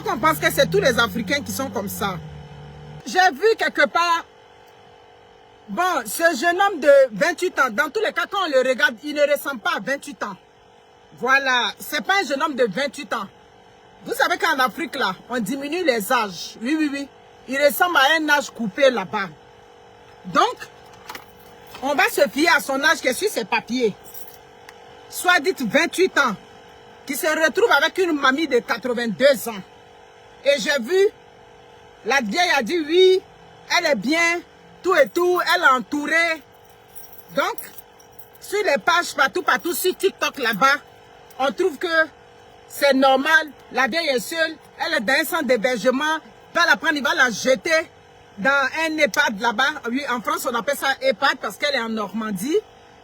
On pense que c'est tous les Africains qui sont comme ça. J'ai vu quelque part, bon, ce jeune homme de 28 ans, dans tous les cas, quand on le regarde, il ne ressemble pas à 28 ans. Voilà, c'est pas un jeune homme de 28 ans. Vous savez qu'en Afrique, là, on diminue les âges. Oui, oui, oui. Il ressemble à un âge coupé là-bas. Donc, on va se fier à son âge qui est sur ses papiers. Soit dit 28 ans, qui se retrouve avec une mamie de 82 ans. Et j'ai vu, la vieille a dit oui, elle est bien, tout et tout, elle est entourée. Donc, sur les pages partout, sur TikTok là-bas, on trouve que c'est normal, la vieille est seule, elle est dans un centre d'hébergement, il va la prendre, il va la jeter dans un EHPAD là-bas. Oui, en France, on appelle ça EHPAD parce qu'elle est en Normandie.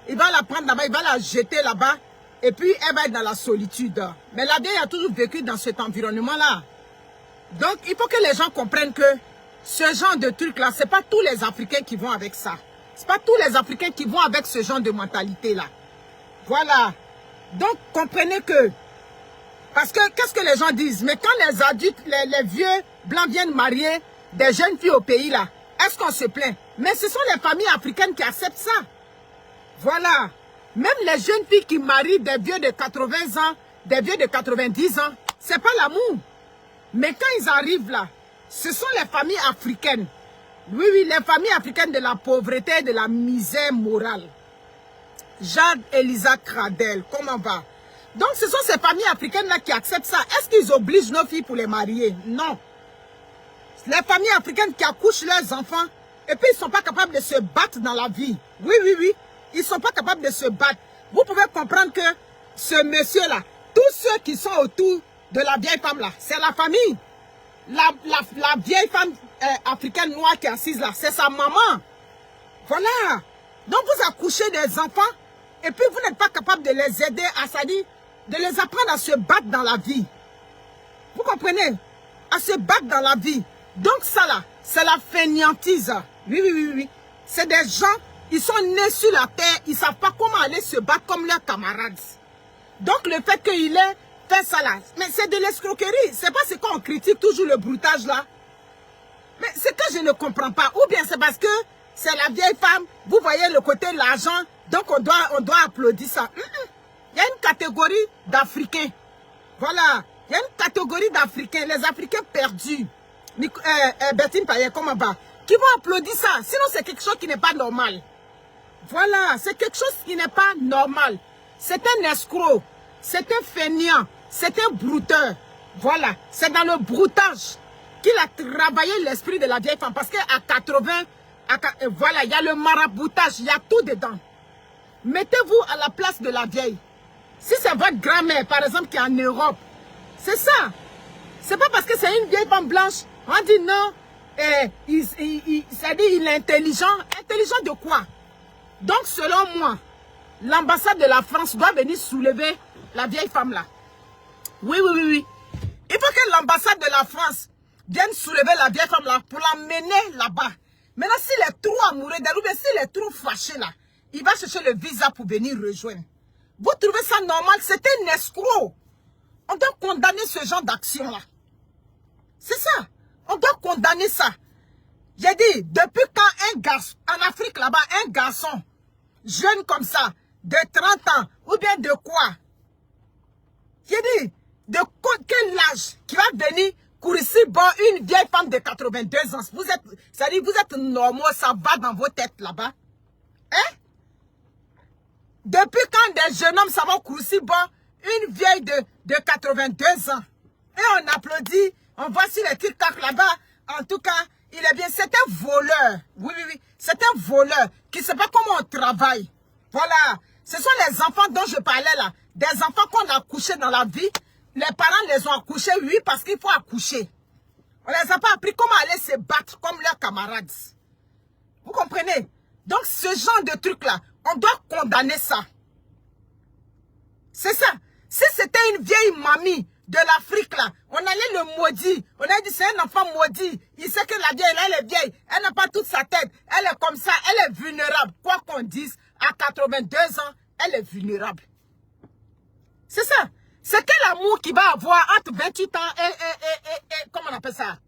Il va la prendre là-bas, il va la jeter là-bas, et puis elle va être dans la solitude. Mais la vieille a toujours vécu dans cet environnement-là. Donc, il faut que les gens comprennent que ce genre de truc-là, ce n'est pas tous les Africains qui vont avec ça. Ce n'est pas tous les Africains qui vont avec ce genre de mentalité-là. Voilà. Donc, comprenez que... Parce que, qu'est-ce que les gens disent? Mais quand les adultes, les vieux blancs viennent marier des jeunes filles au pays, là, est-ce qu'on se plaint? Mais ce sont les familles africaines qui acceptent ça. Voilà. Même les jeunes filles qui marient des vieux de 80 ans, des vieux de 90 ans, ce n'est pas l'amour. Mais quand ils arrivent là, ce sont les familles africaines. Oui, oui, les familles africaines de la pauvreté, de la misère morale. Jade Elisa Cradel, comment va? Donc, ce sont ces familles africaines-là qui acceptent ça. Est-ce qu'ils obligent nos filles pour les marier? Non. Les familles africaines qui accouchent leurs enfants, et puis ils ne sont pas capables de se battre dans la vie. Oui, oui, oui. Ils ne sont pas capables de se battre. Vous pouvez comprendre que ce monsieur-là, tous ceux qui sont autour de la vieille femme-là, c'est la famille. La vieille femme africaine noire qui est assise là, c'est sa maman. Voilà. Donc, vous accouchez des enfants, et puis vous n'êtes pas capable de les aider à, c'est-à-dire, de les apprendre à se battre dans la vie. Vous comprenez? À se battre dans la vie. Donc ça là, c'est la fainéantise. Oui, oui, oui, oui. C'est des gens, ils sont nés sur la terre, ils ne savent pas comment aller se battre comme leurs camarades. Donc le fait qu'il ait fait ça là, mais c'est de l'escroquerie. C'est pas ce qu'on critique toujours le broutage là. Mais c'est que je ne comprends pas. Ou bien c'est parce que c'est la vieille femme, vous voyez le côté de l'argent, donc on doit applaudir ça. Il y a une catégorie d'Africains. Voilà. Il y a une catégorie d'Africains, les Africains perdus. Bertine Payet, comment va? Qui vont applaudir ça. Sinon, c'est quelque chose qui n'est pas normal. Voilà. C'est quelque chose qui n'est pas normal. C'est un escroc. C'est un fainéant. C'est un brouteur. Voilà. C'est dans le broutage qu'il a travaillé l'esprit de la vieille femme. Parce qu'à 80, voilà, il y a le maraboutage. Il y a tout dedans. Mettez-vous à la place de la vieille. Si c'est votre grand-mère, par exemple, qui est en Europe, c'est ça. C'est pas parce que c'est une vieille femme blanche, on dit non, c'est-à-dire il est intelligent. Intelligent de quoi? Donc, selon moi, l'ambassade de la France doit venir soulever la vieille femme là. Oui, oui, oui, oui. Il faut que l'ambassade de la France vienne soulever la vieille femme là pour la mener là-bas. Maintenant, s'il est trop amoureux d'elle ou bien s'il est trop fâché là, il va chercher le visa pour venir rejoindre. Vous trouvez ça normal? C'est un escroc. On doit condamner ce genre d'action-là. C'est ça. On doit condamner ça. J'ai dit, depuis quand un garçon, en Afrique là-bas, un garçon, jeune comme ça, de 30 ans, ou bien de quoi? J'ai dit, de quel âge qui va venir courir si bon une vieille femme de 82 ans? Vous êtes, c'est-à-dire, vous êtes normaux, ça va dans vos têtes là-bas. Hein? Depuis quand des jeunes hommes savent courir si bon une vieille de 82 ans? Et on applaudit, on voit sur les TikTok là-bas. En tout cas, il est bien. C'est un voleur. Oui, oui, oui. C'est un voleur qui ne sait pas comment on travaille. Voilà. Ce sont les enfants dont je parlais là. Des enfants qu'on a accouchés dans la vie. Les parents les ont accouchés, oui, parce qu'il faut accoucher. On ne les a pas appris comment aller se battre comme leurs camarades. Vous comprenez? Donc, ce genre de truc-là, on doit condamner ça. C'est ça. Si c'était une vieille mamie de l'Afrique, là, on allait le maudire. On a dit, c'est un enfant maudit. Il sait que la vieille, elle est vieille. Elle n'a pas toute sa tête. Elle est comme ça. Elle est vulnérable. Quoi qu'on dise, à 82 ans, elle est vulnérable. C'est ça. C'est quel amour qu'il va avoir entre 28 ans et comment on appelle ça?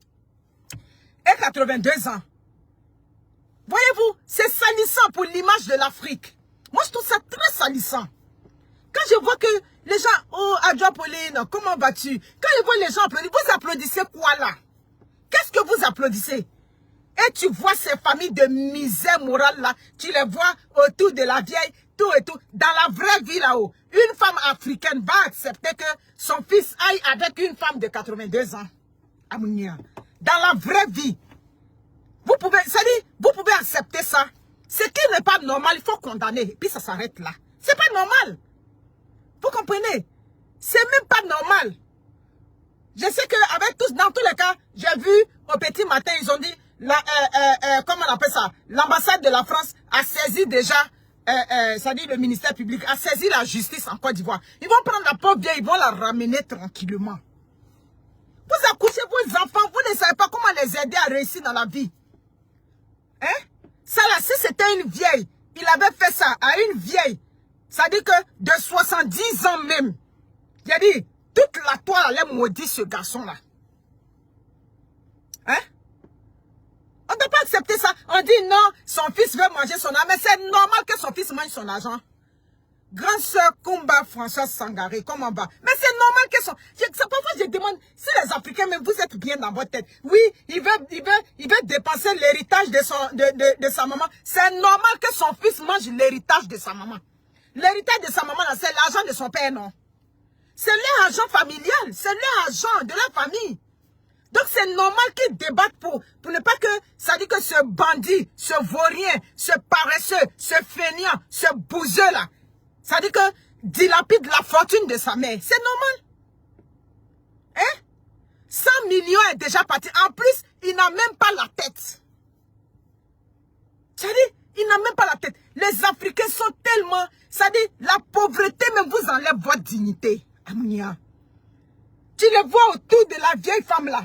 Et 82 ans. Voyez-vous, c'est salissant pour l'image de l'Afrique. Moi, je trouve ça très salissant. Quand je vois que les gens, oh, Adjoa Pauline, comment vas-tu? Quand je vois les gens applaudir, vous applaudissez quoi là? Qu'est-ce que vous applaudissez? Et tu vois ces familles de misère morale là, tu les vois autour de la vieille, tout et tout. Dans la vraie vie là-haut, une femme africaine va accepter que son fils aille avec une femme de 82 ans. Amounia. Dans la vraie vie, vous pouvez accepter ça. Ce qui n'est pas normal, il faut condamner. Et puis ça s'arrête là. C'est pas normal. Vous comprenez? C'est même pas normal. Je sais que avec tous, dans tous les cas, j'ai vu au petit matin, ils ont dit, comment on appelle ça? L'ambassade de la France a saisi déjà, ça dit le ministère public, a saisi la justice en Côte d'Ivoire. Ils vont prendre la pauvre vieille, ils vont la ramener tranquillement. Vous accouchez vos enfants, vous ne savez pas comment les aider à réussir dans la vie. Hein? Ça là, si c'était une vieille, il avait fait ça à une vieille. Ça dit que de 70 ans même, il a dit, toute la toile allait maudire ce garçon-là. Hein? On ne peut pas accepter ça. On dit non, son fils veut manger son argent. Mais c'est normal que son fils mange son argent. Grande sœur Kumba Françoise Sangaré, comment va? Mais c'est normal que son... Parfois je demande, si les Africains, même vous êtes bien dans votre tête. Oui, il veut dépenser l'héritage de sa maman. C'est normal que son fils mange l'héritage de sa maman. L'héritage de sa maman, c'est l'argent de son père, non? C'est leur argent familial. C'est leur argent de la famille. Donc c'est normal qu'ils débattent pour ne pas que, ça dit que ce bandit, ce vaurien, ce paresseux, ce feignant, ce bouseux là, ça dit que dilapide la fortune de sa mère. C'est normal. Hein? 100 millions est déjà parti. En plus, il n'a même pas la tête. Ça dit, il n'a même pas la tête. Les Africains sont tellement, ça dit, la pauvreté même vous enlève votre dignité. Amounia. Tu le vois autour de la vieille femme là.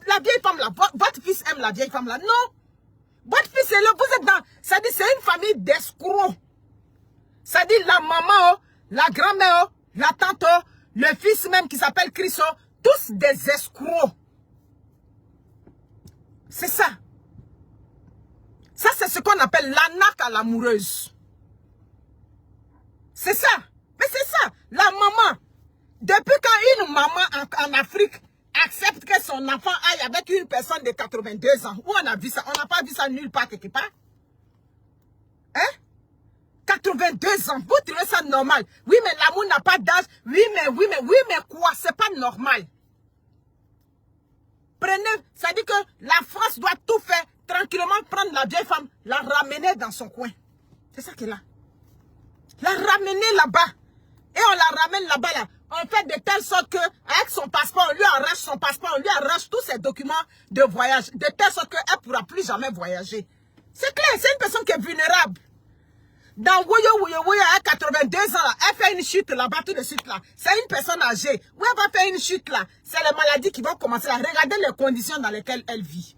La vieille femme là, votre fils aime la vieille femme là. Non. Votre fils est là, vous êtes dans... Ça dit, c'est une famille d'escrocs. Ça dit, la maman, la grand-mère, la tante, le fils même qui s'appelle Chriso, tous des escrocs. C'est ça. Ça, c'est ce qu'on appelle l'arnaque à l'amoureuse. C'est ça. Mais c'est ça. La maman. Depuis quand une maman en Afrique accepte que son enfant aille avec une personne de 82 ans, où on a vu ça? On n'a pas vu ça nulle part quelque part. Hein? 82 ans, vous trouvez ça normal? Oui, mais l'amour n'a pas d'âge. Oui, mais quoi? C'est pas normal. Prenez, ça dit que la France doit tout faire, tranquillement prendre la vieille femme, la ramener dans son coin. C'est ça qu'elle a. La ramener là-bas. Et on la ramène là-bas, là. On fait de telle sorte que, avec son passeport, on lui arrache son passeport, on lui arrache tous ses documents de voyage. De telle sorte qu'elle ne pourra plus jamais voyager. C'est clair, c'est une personne qui est vulnérable. Dans Woyo, à 82 ans, là, elle fait une chute là-bas, tout de suite là. C'est une personne âgée. Où elle va faire une chute là, c'est les maladies qui vont commencer là. Regardez les conditions dans lesquelles elle vit.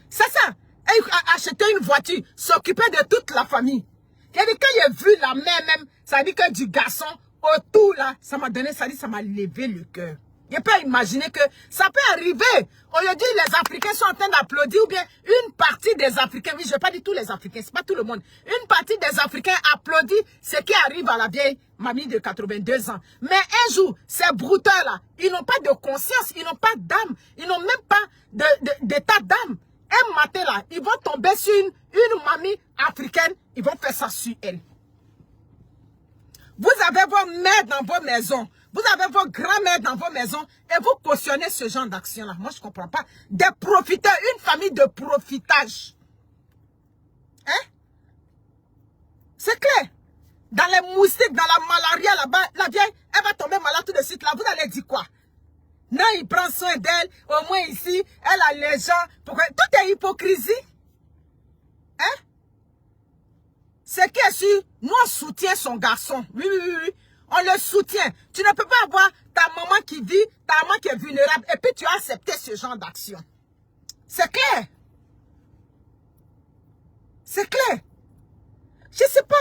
C'est ça. Elle a acheté une voiture, s'occuper de toute la famille. Quand j'ai vu la mère même, ça dit que du garçon autour là, ça m'a donné, ça dit, ça m'a levé le cœur. Je peux imaginer que ça peut arriver. Aujourd'hui, les Africains sont en train d'applaudir, ou bien une partie des Africains, oui, je ne vais pas dire tous les Africains, c'est pas tout le monde. Une partie des Africains applaudit ce qui arrive à la vieille mamie de 82 ans. Mais un jour, ces brouteurs là, ils n'ont pas de conscience, ils n'ont pas d'âme, ils n'ont même pas d'état d'âme. Un matin là, ils vont tomber sur une mamie africaine, ils vont faire ça sur elle. Vous avez vos mères dans vos maisons, vous avez vos grands-mères dans vos maisons et vous cautionnez ce genre d'action-là. Moi, je ne comprends pas. Des profiteurs, une famille de profitage. Hein? C'est clair. Dans les moustiques, dans la malaria là-bas, la vieille, elle va tomber malade tout de suite là. Vous allez dire quoi? Non, il prend soin d'elle. Au moins ici, elle a les gens. Pourquoi? Tout est hypocrisie. Hein? C'est qui est sûr, nous on soutient son garçon. Oui. On le soutient. Tu ne peux pas avoir ta maman qui vit, ta maman qui est vulnérable, et puis tu as accepté ce genre d'action. C'est clair. C'est clair. Je sais pas.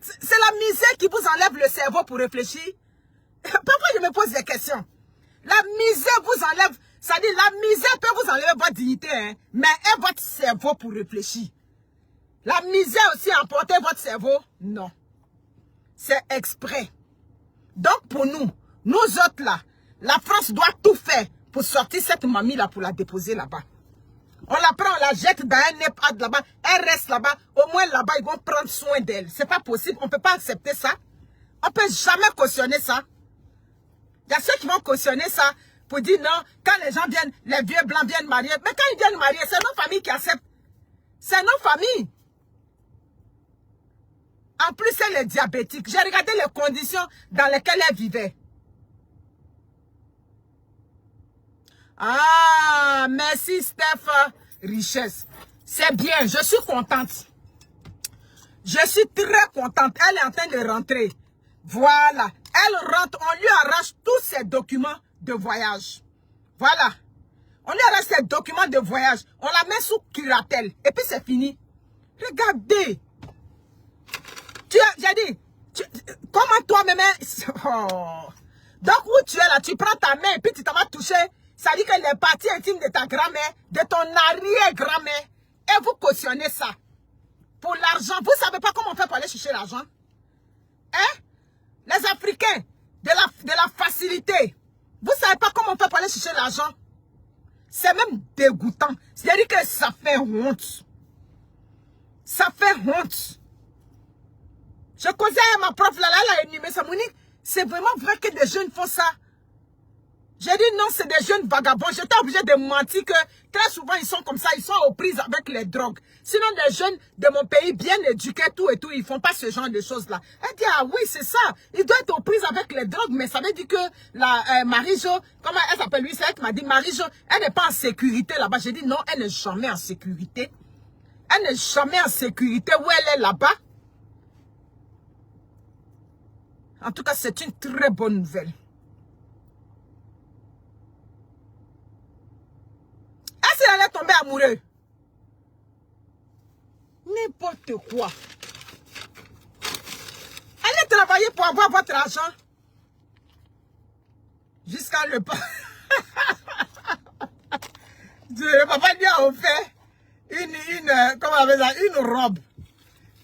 C'est la misère qui vous enlève le cerveau pour réfléchir. Parfois, je me pose des questions. La misère vous enlève, ça dit la misère peut vous enlever votre dignité, hein, mais est votre cerveau pour réfléchir. La misère aussi emporter votre cerveau, non. C'est exprès. Donc pour nous, nous autres là, la France doit tout faire pour sortir cette mamie là pour la déposer là-bas. On la prend, on la jette dans un EHPAD là-bas, elle reste là-bas, au moins là-bas ils vont prendre soin d'elle. C'est pas possible, on ne peut pas accepter ça. On ne peut jamais cautionner ça. Il y a ceux qui vont cautionner ça pour dire non, quand les gens viennent, les vieux blancs viennent marier. Mais quand ils viennent marier, c'est nos familles qui acceptent. C'est nos familles. En plus, elle est diabétique. J'ai regardé les conditions dans lesquelles elle vivait. Ah, merci Steph. Richesse. C'est bien, je suis contente. Je suis très contente. Elle est en train de rentrer. Voilà. Elle rentre, on lui arrache tous ses documents de voyage. Voilà. On lui arrache ses documents de voyage. On la met sous curatelle. Et puis c'est fini. Regardez. J'ai dit, comment toi-même... Oh. Donc où tu es là, tu prends ta main et puis tu t'en vas toucher. Ça dit que les parties intimes de ta grand-mère, de ton arrière-grand-mère, et vous cautionnez ça. Pour l'argent, vous ne savez pas comment on fait pour aller chercher l'argent? Hein? Les Africains, de la facilité. Vous ne savez pas comment on fait pour aller chercher l'argent? C'est même dégoûtant. C'est-à-dire que ça fait honte. Ça fait honte. Je causais à ma prof là, elle a énuméré ça. Monique, c'est vraiment vrai que des jeunes font ça. J'ai dit non, c'est des jeunes vagabonds. J'étais obligée de mentir que très souvent ils sont comme ça, ils sont aux prises avec les drogues. Sinon, des jeunes de mon pays bien éduqués, tout et tout, ils font pas ce genre de choses-là. Elle dit, ah oui, c'est ça. Ils doivent être aux prises avec les drogues, mais ça veut dire que la Marie-Jo, comment elle s'appelle lui, c'est elle qui m'a dit, Marie-Jo, elle n'est pas en sécurité là-bas. J'ai dit non, elle n'est jamais en sécurité. Elle n'est jamais en sécurité où elle est là-bas. En tout cas, c'est une très bonne nouvelle. Est-ce qu'elle allait tomber amoureux? N'importe quoi. Allez travailler pour avoir votre argent. Jusqu'à le papa. Le papa lui a offert une robe.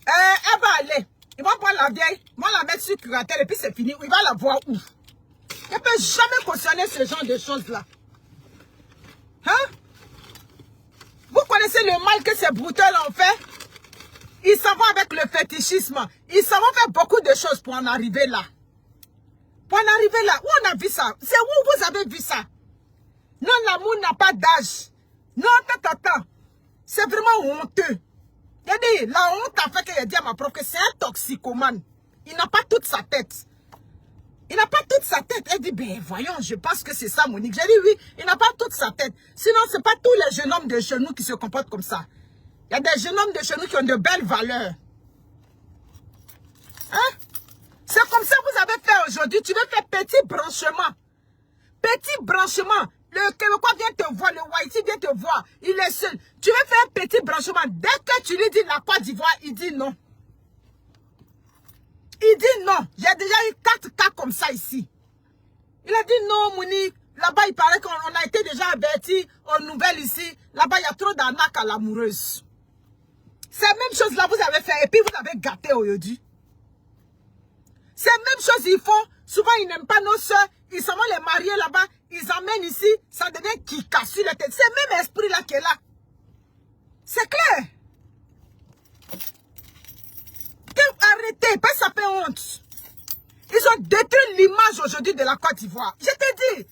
Elle va aller. Il va prendre la vieille, il va la mettre sur curatelle et puis c'est fini. Il va la voir où? Il ne peut jamais cautionner ce genre de choses-là. Hein? Vous connaissez le mal que ces brouteurs ont fait? Ils s'en vont avec le fétichisme. Ils s'en vont faire beaucoup de choses pour en arriver là. Pour en arriver là. Où on a vu ça? C'est où vous avez vu ça? Non, l'amour n'a pas d'âge. Non, attends. C'est vraiment honteux. J'ai dit, la honte a fait que j'ai dit à ma prof que c'est un toxicomane. Il n'a pas toute sa tête. Il n'a pas toute sa tête. Elle dit, ben voyons, je pense que c'est ça, Monique. J'ai dit, oui, il n'a pas toute sa tête. Sinon, ce n'est pas tous les jeunes hommes de chez nous qui se comportent comme ça. Il y a des jeunes hommes de chez nous qui ont de belles valeurs. Hein? C'est comme ça que vous avez fait aujourd'hui. Tu veux faire petit branchement. Petit branchement. Le Québécois vient te voir, le Haïti vient te voir. Il est seul. Tu veux faire un petit branchement. Dès que tu lui dis la Côte d'Ivoire, il dit non. Il dit non. J'ai déjà eu 4 cas comme ça ici. Il a dit non, Monique. Là-bas, il paraît qu'on a été déjà averti aux nouvelles ici. Là-bas, il y a trop d'arnaques à l'amoureuse. C'est la même chose là, vous avez fait. Et puis, vous avez gâté aujourd'hui. C'est la même chose, ils font. Souvent, ils n'aiment pas nos soeurs. Ils s'en vont les marier là-bas. Ils emmènent ici. Ça devient qui casse sur la tête. C'est le même esprit là qui est là. C'est clair. Arrêtez, pas ça fait honte. Ils ont détruit l'image aujourd'hui de la Côte d'Ivoire. Je te dis,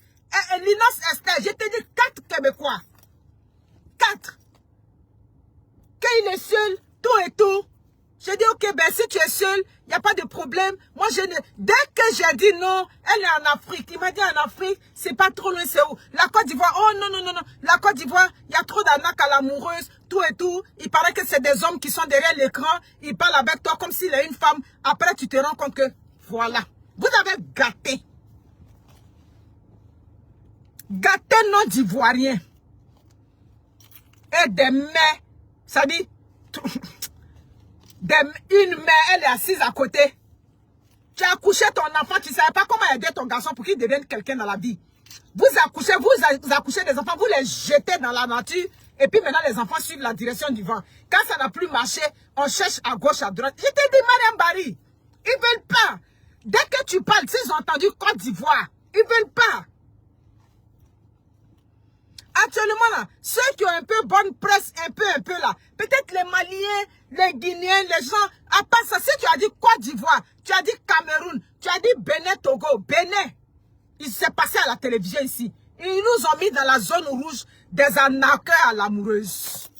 Linos Esther, je te dis 4 Québécois. 4. Quand il est seul, tout et tout. Je dis, ok, ben si tu es seul, il n'y a pas de problème. Moi, dès que j'ai dit non, elle est en Afrique. Il m'a dit en Afrique, c'est pas trop loin, c'est où? La Côte d'Ivoire, oh non. La Côte d'Ivoire, il y a trop d'arnaques à l'amoureuse, tout et tout. Il paraît que c'est des hommes qui sont derrière l'écran. Ils parlent avec toi comme s'il est une femme. Après, tu te rends compte que, voilà. Vous avez gâté. Gâté non d'Ivoirien. Et des mères. Ça dit... une mère, elle est assise à côté. Tu as accouché ton enfant, tu ne savais pas comment aider ton garçon pour qu'il devienne quelqu'un dans la vie. Vous accouchez des enfants, vous les jetez dans la nature, et puis maintenant les enfants suivent la direction du vent. Quand ça n'a plus marché, on cherche à gauche, à droite. Je t'ai dit, Mariam Barry, ils ne veulent pas. Dès que tu parles, s'ils ont entendu Côte d'Ivoire, ils ne veulent pas. Actuellement, là, ceux qui ont un peu bonne presse, un peu là, peut-être les Maliens, les Guinéens, les gens, à part ça, si tu as dit Côte d'Ivoire, tu as dit Cameroun, tu as dit Bénin, Togo, Bénin, il s'est passé à la télévision ici. Ils nous ont mis dans la zone rouge des arnaqueurs à l'amoureuse.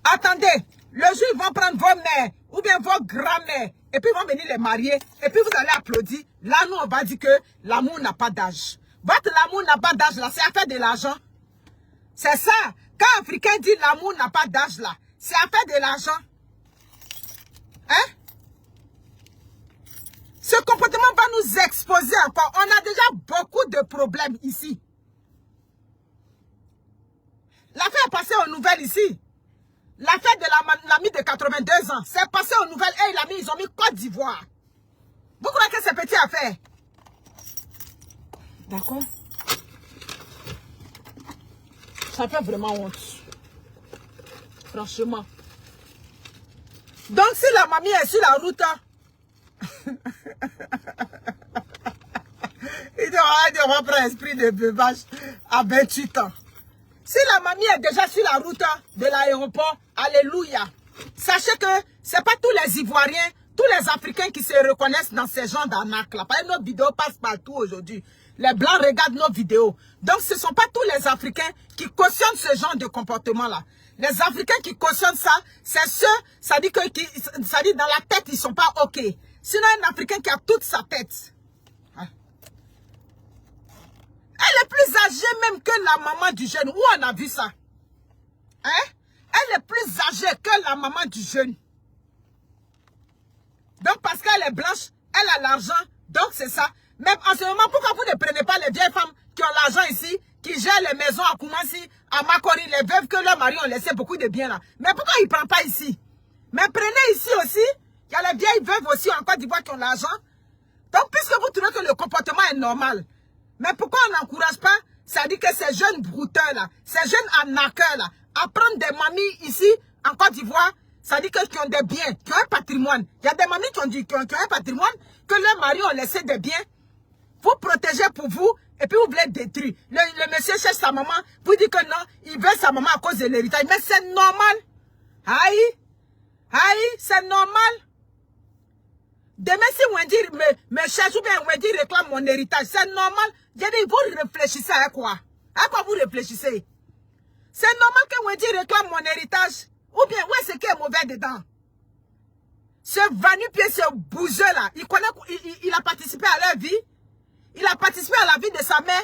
Attendez, le jour ils vont prendre vos mères ou bien vos grands-mères et puis ils vont venir les marier et puis vous allez applaudir. Là, nous, on va dire que l'amour n'a pas d'âge. Votre l'amour n'a pas d'âge là, c'est à faire de l'argent. C'est ça. Quand Africain dit l'amour n'a pas d'âge là, c'est à faire de l'argent. Hein? Ce comportement va nous exposer encore. On a déjà beaucoup de problèmes ici. L'affaire est passée aux nouvelles ici. L'affaire de l'ami de 82 ans, c'est passé aux nouvelles et ils ont mis Côte d'Ivoire. Vous croyez que c'est petit affaire? D'accord? Ça fait vraiment honte. Franchement. Donc si la mamie est sur la route, il doit prendre esprit de buvage à 28 ans. Si la mamie est déjà sur la route de l'aéroport, alléluia. Sachez que ce n'est pas tous les Ivoiriens, tous les Africains qui se reconnaissent dans ces genres d'arnaques-là. Parce que nos vidéos passent partout aujourd'hui. Les Blancs regardent nos vidéos. Donc ce ne sont pas tous les Africains qui cautionnent ce genre de comportement-là. Les Africains qui cautionnent ça, c'est ceux, ça dit dans la tête, ils ne sont pas OK. Sinon, un Africain qui a toute sa tête. Hein? Elle est plus âgée même que la maman du jeune. Où on a vu ça? Hein? Elle est plus âgée que la maman du jeune. Donc, parce qu'elle est blanche, elle a l'argent. Donc, c'est ça. Même en ce moment, pourquoi vous ne prenez pas les vieilles femmes qui ont l'argent ici, qui gèrent les maisons à Koumassi, à Makori, les veuves que leurs maris ont laissé beaucoup de biens là? Mais pourquoi ils ne prennent pas ici? Mais prenez ici aussi. Il y a les vieilles veuves aussi en Côte d'Ivoire qui ont l'argent. Donc, puisque vous trouvez que le comportement est normal, mais pourquoi on n'encourage pas, ça dit que ces jeunes brouteurs là, ces jeunes arnaqueurs là, à prendre des mamies ici, en Côte d'Ivoire, ça dit que qui ont des biens, qui ont un patrimoine. Il y a des mamies qui ont un patrimoine, que leurs maris ont laissé des biens. Vous protégez pour vous, et puis vous voulez détruire. Le monsieur cherche sa maman, vous dites que non, il veut sa maman à cause de l'héritage. Mais c'est normal. Aïe, c'est normal. Demain, si Wendy me cherche ou bien Wendy réclame mon héritage, c'est normal. J'ai dit, vous réfléchissez à quoi? À quoi vous réfléchissez? C'est normal que Wendy réclame mon héritage. Ou bien, où est-ce qui est mauvais dedans? Ce Vanu-Pied, ce bouseux-là, il a participé à leur vie. Il a participé à la vie de sa mère.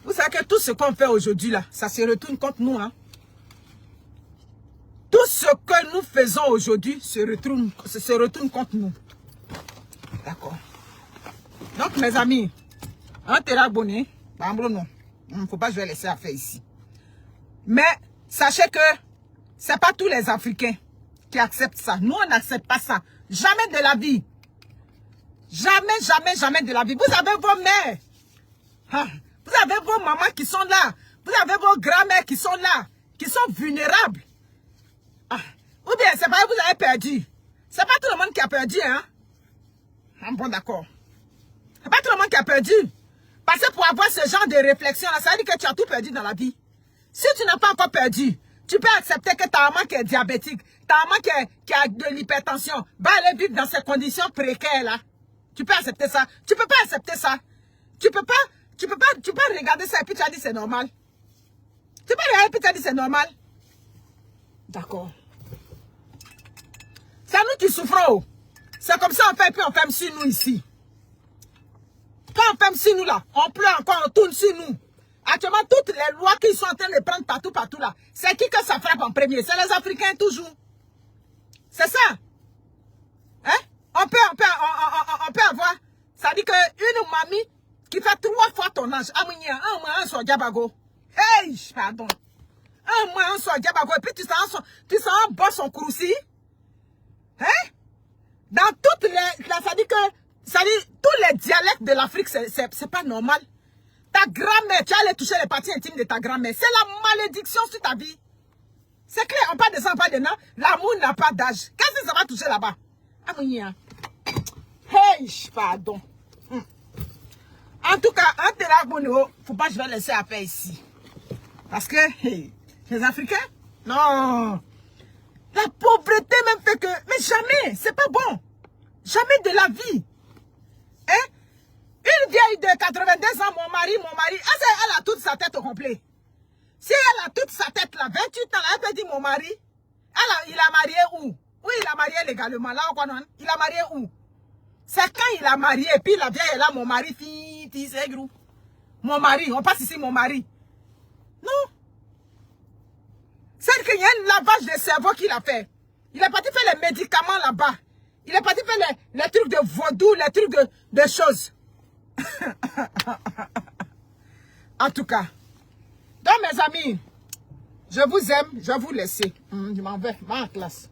Vous savez que tout ce qu'on fait aujourd'hui, là, ça se retourne contre nous. Hein? Tout ce que nous faisons aujourd'hui se retourne contre nous. D'accord. Donc, mes amis, un terabonné, non, il ne faut pas que je vais laisser à faire ici. Mais, sachez que ce n'est pas tous les Africains qui acceptent ça. Nous, on n'accepte pas ça. Jamais de la vie. Jamais, jamais, jamais de la vie. Vous avez vos mères. Hein? Vous avez vos mamans qui sont là. Vous avez vos grand-mères qui sont là. Qui sont vulnérables. Ah. Ou bien, c'est pas que vous avez perdu. C'est pas tout le monde qui a perdu, hein? Ah, bon, d'accord. C'est pas tout le monde qui a perdu. Parce que pour avoir ce genre de réflexion-là, ça veut dire que tu as tout perdu dans la vie. Si tu n'as pas encore perdu, tu peux accepter que ta maman qui est diabétique, ta maman qui a de l'hypertension, va aller vivre dans ces conditions précaires-là. Tu peux accepter ça. Tu peux pas accepter ça. Tu peux regarder ça et puis tu as dit c'est normal. Tu peux regarder et puis tu as dit c'est normal. D'accord. C'est à nous qui souffrons. C'est comme ça on fait et puis on ferme sur nous ici. Quand on ferme sur nous là, on pleure encore, on tourne sur nous. Actuellement, toutes les lois qu'ils sont en train de prendre partout là, c'est qui que ça frappe en premier? C'est les Africains toujours. C'est ça. Hein? On peut avoir, ça dit qu'une mamie qui fait 3 fois ton âge. Un mois, un soir Diabago. Hey, pardon. Un mois, un soir Diabago. Et puis tu sens un boss en croussi. Hein? Dans toutes les... Ça dit tous les dialectes de l'Afrique, c'est pas normal. Ta grand-mère, tu allais toucher les parties intimes de ta grand-mère. C'est la malédiction sur ta vie. C'est clair, on parle de ça, on parle de non. L'amour n'a pas d'âge. Qu'est-ce que ça va toucher là-bas? Hey, pardon. En tout cas, un terrain, faut pas que je vais laisser à faire ici. Parce que, hey, les Africains, non. La pauvreté même fait que... Mais jamais, c'est pas bon. Jamais de la vie. Hein? Une vieille de 82 ans, mon mari, elle a toute sa tête au complet. Si elle a toute sa tête là, 28 ans, là, elle peut dire mon mari, il a marié où? Oui, il a marié légalement, là, il a marié où? C'est quand il a marié, et puis la vieille est là, mon mari, c'est gros. Mon mari, on passe ici, mon mari. Non. C'est qu'il y a un lavage de cerveau qu'il a fait. Il est parti faire les médicaments là-bas. Il est parti faire les trucs de vaudou, les trucs de choses. En tout cas. Donc mes amis, je vous aime, je vais vous laisser. Je m'en vais, ma classe.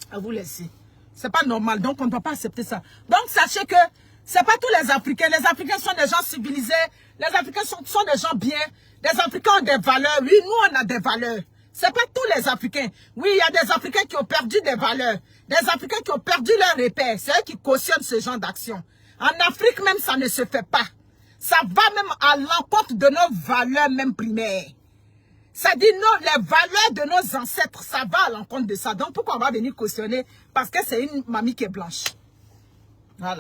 Je vais vous laisser. C'est pas normal, donc on ne peut pas accepter ça. Donc sachez que c'est pas tous les Africains. Les Africains sont des gens civilisés. Les Africains sont des gens bien. Les Africains ont des valeurs. Oui, nous on a des valeurs. C'est pas tous les Africains. Oui, il y a des Africains qui ont perdu des valeurs. Des Africains qui ont perdu leurs repères. C'est eux qui cautionnent ce genre d'action. En Afrique même, ça ne se fait pas. Ça va même à l'encontre de nos valeurs même primaires. Ça dit non, les valeurs de nos ancêtres, ça va à l'encontre de ça. Donc pourquoi on va venir cautionner? Parce que c'est une mamie qui est blanche. Voilà.